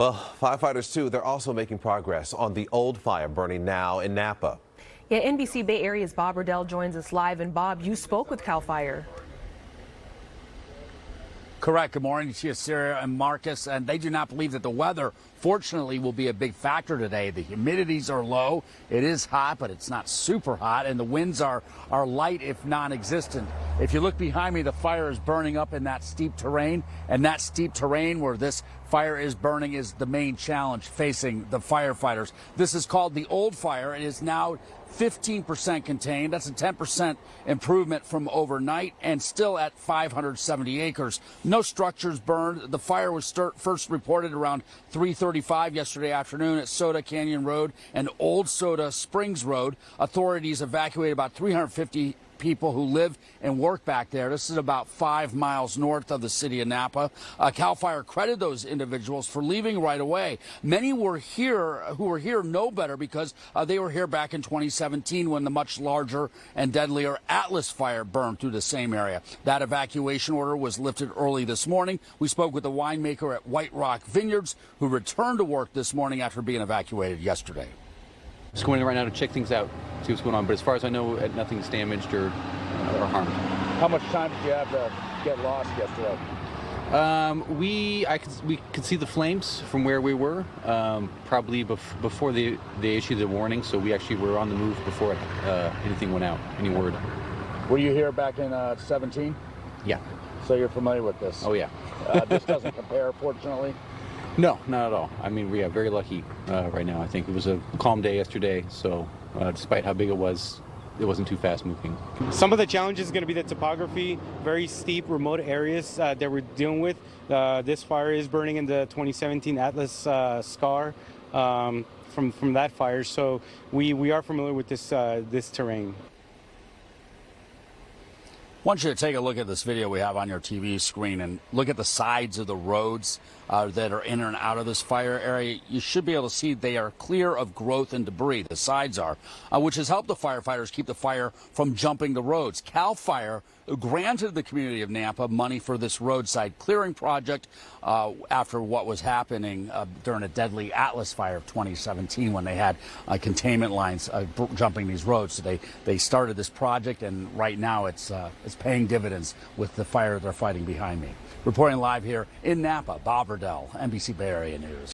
Well, firefighters, too, they're also making progress on the old fire burning now in Napa. Yeah, NBC Bay Area's Bob Redell joins us live. And Bob, you spoke with CAL FIRE. Correct. Good morning to you, Sarah and Marcus. And they do not believe that the weather, fortunately, will be a big factor today. The humidities are low. It is hot, but it's not super hot. And the winds are light, if non-existent. If you look behind me, the fire is burning up in that steep terrain. And that steep terrain where this fire is burning is the main challenge facing the firefighters. This is called the old fire. It is now 15% contained. That's a 10% improvement from overnight and still at 570 acres. No structures burned. The fire was first reported around 3:35 yesterday afternoon at Soda Canyon Road and Old Soda Springs Road. Authorities evacuated about 350 people who live and work back there. This is about 5 miles north of the city of Napa. CAL FIRE credited those individuals for leaving right away. Many who were here know better because they were here back in 2017 when the much larger and deadlier Atlas fire burned through the same area. That evacuation order was lifted early this morning. We spoke with the winemaker at White Rock Vineyards who returned to work this morning after being evacuated yesterday. Just going in right now to check things out, see what's going on. But as far as I know, nothing's damaged or harmed. How much time did you have to get lost yesterday? We could see the flames from where we were, probably before they issued the warning. So we actually were on the move before anything went out, any word. Were you here back in 17? Yeah. So you're familiar with this? Oh, yeah. This doesn't compare, fortunately? No, not at all. I mean, we are very lucky right now. I think it was a calm day yesterday, so despite how big it wasn't too fast moving. Some of the challenges is going to be the topography, very steep, remote areas that we're dealing with. This fire is burning in the 2017 Atlas scar from that fire, so we are familiar with this terrain. I want you to take a look at this video we have on your TV screen and look at the sides of the roads that are in and out of this fire area. You should be able to see they are clear of growth and debris. The sides are, which has helped the firefighters keep the fire from jumping the roads. CAL FIRE granted the community of Napa money for this roadside clearing project after what was happening during a deadly Atlas fire of 2017 when they had containment lines jumping these roads. So they started this project, and right now it's paying dividends with the fire they're fighting behind me. Reporting live here in Napa, Bob Redell, NBC Bay Area News.